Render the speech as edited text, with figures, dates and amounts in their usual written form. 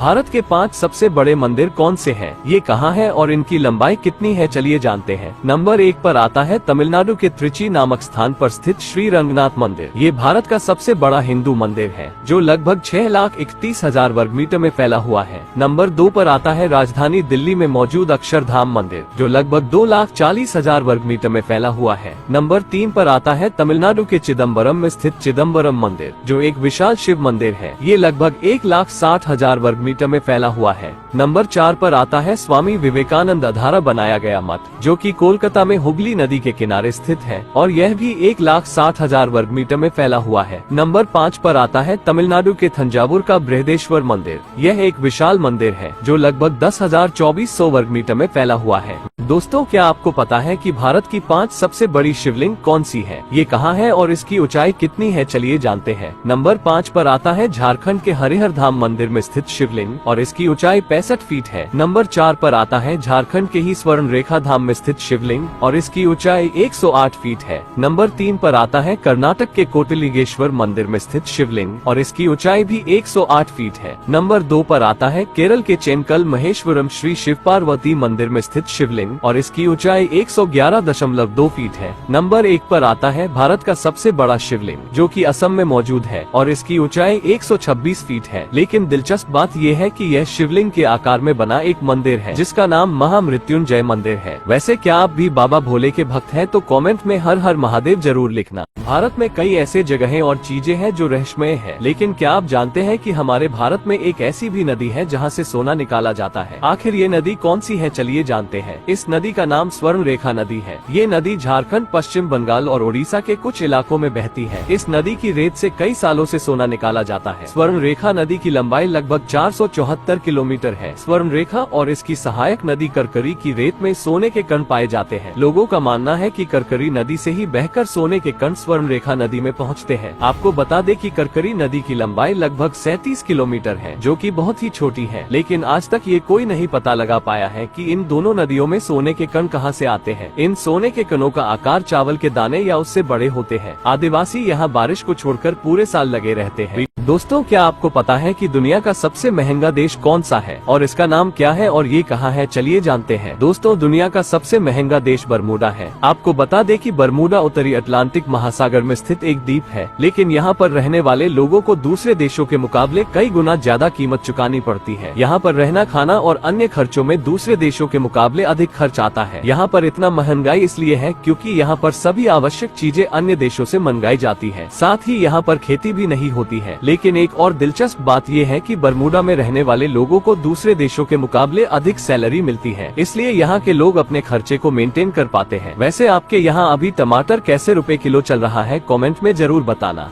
भारत के 5 सबसे बड़े मंदिर कौन से हैं? ये कहाँ है और इनकी लंबाई कितनी है? चलिए जानते हैं। नंबर 1 पर आता है तमिलनाडु के त्रिची नामक स्थान पर स्थित श्री रंगनाथ मंदिर। ये भारत का सबसे बड़ा हिंदू मंदिर है जो लगभग 6,31,000 वर्ग मीटर में फैला हुआ है। नंबर 2 पर आता है राजधानी दिल्ली में मौजूद अक्षरधाम मंदिर जो लगभग 2,40,000 वर्ग मीटर में फैला हुआ है। नंबर 3 पर आता है तमिलनाडु के चिदम्बरम में स्थित चिदम्बरम मंदिर जो एक विशाल शिव मंदिर है। ये लगभग 1,60,000 वर्ग मीटर में फैला हुआ है। नंबर 4 पर आता है स्वामी विवेकानंद द्वारा बनाया गया मठ जो कि कोलकाता में हुगली नदी के किनारे स्थित है और यह भी 1,60,000 वर्ग मीटर में फैला हुआ है। नंबर 5 पर आता है तमिलनाडु के थंजावुर का बृहदेश्वर मंदिर। यह एक विशाल मंदिर है जो लगभग 10,2400 वर्ग मीटर में फैला हुआ है। दोस्तों, क्या आपको पता है कि भारत की 5 सबसे बड़ी शिवलिंग कौन सी है? ये कहाँ है और इसकी ऊंचाई कितनी है? चलिए जानते हैं। नंबर 5 पर आता है झारखंड के हरिहर धाम मंदिर में स्थित शिवलिंग और इसकी ऊंचाई 65 फीट है। नंबर 4 पर आता है झारखंड के ही स्वर्ण रेखा धाम में स्थित शिवलिंग और इसकी ऊंचाई 108 फीट है। नंबर 3 पर आता है कर्नाटक के कोटिलिंगेश्वर मंदिर में स्थित शिवलिंग और इसकी ऊंचाई भी 108 फीट है। नंबर 2 पर आता है केरल के चेनकल महेश्वरम श्री शिव पार्वती मंदिर में स्थित शिवलिंग और इसकी ऊंचाई 111.2 फीट है। नंबर 1 पर आता है भारत का सबसे बड़ा शिवलिंग जो कि असम में मौजूद है और इसकी ऊंचाई 126 फीट है। लेकिन दिलचस्प बात यह है कि यह शिवलिंग के आकार में बना एक मंदिर है जिसका नाम महामृत्युंजय मंदिर है। वैसे क्या आप भी बाबा भोले के भक्त हैं? तो कमेंट में हर हर महादेव जरूर लिखना। भारत में कई ऐसे जगहें और चीजें हैं जो रहस्यमय है, लेकिन क्या आप जानते हैं कि हमारे भारत में एक ऐसी भी नदी है जहां से सोना निकाला जाता है? आखिर ये नदी कौन सी है? चलिए जानते हैं। इस नदी का नाम स्वर्ण रेखा नदी है। ये नदी झारखंड, पश्चिम बंगाल और ओडिशा के कुछ इलाकों में बहती है। इस नदी की रेत से कई सालों से सोना निकाला जाता है। स्वर्ण रेखा नदी की लंबाई लगभग 474 किलोमीटर है। स्वर्ण रेखा और इसकी सहायक नदी करकरी की रेत में सोने के कण पाए जाते हैं। लोगों का मानना है कि करकरी नदी से ही बहकर सोने के कण स्वर्ण रेखा नदी में पहुंचते हैं। आपको बता दें कि करकरी नदी की लंबाई लगभग 37 किलोमीटर है जो कि बहुत ही छोटी है, लेकिन आज तक ये कोई नहीं पता लगा पाया है कि इन दोनों नदियों में सोने के कण कहां से आते हैं। इन सोने के कणों का आकार चावल के दाने या उससे बड़े होते हैं। आदिवासी यहाँ बारिश को छोड़कर पूरे साल लगे रहते हैं। दोस्तों, क्या आपको पता है कि दुनिया का सबसे महंगा देश कौन सा है और इसका नाम क्या है और ये कहाँ है? चलिए जानते हैं। दोस्तों, दुनिया का सबसे महंगा देश बरमूडा है। आपको बता दें कि बरमूडा उत्तरी अटलांटिक महासागर में स्थित एक द्वीप है, लेकिन यहाँ पर रहने वाले लोगों को दूसरे देशों के मुकाबले कई गुना ज्यादा कीमत चुकानी पड़ती है। यहाँ पर रहना, खाना और अन्य खर्चों में दूसरे देशों के मुकाबले अधिक खर्च आता है। यहाँ पर इतना महंगाई इसलिए है क्योंकि यहाँ पर सभी आवश्यक चीजें अन्य देशों से मंगाई जाती है। साथ ही यहाँ पर खेती भी नहीं होती है। लेकिन एक और दिलचस्प बात यह है कि बरमूडा में रहने वाले लोगों को दूसरे देशों के मुकाबले अधिक सैलरी मिलती है, इसलिए यहाँ के लोग अपने खर्चे को मेंटेन कर पाते हैं। वैसे आपके यहाँ अभी टमाटर कैसे रुपए किलो चल रहा है? कमेंट में जरूर बताना।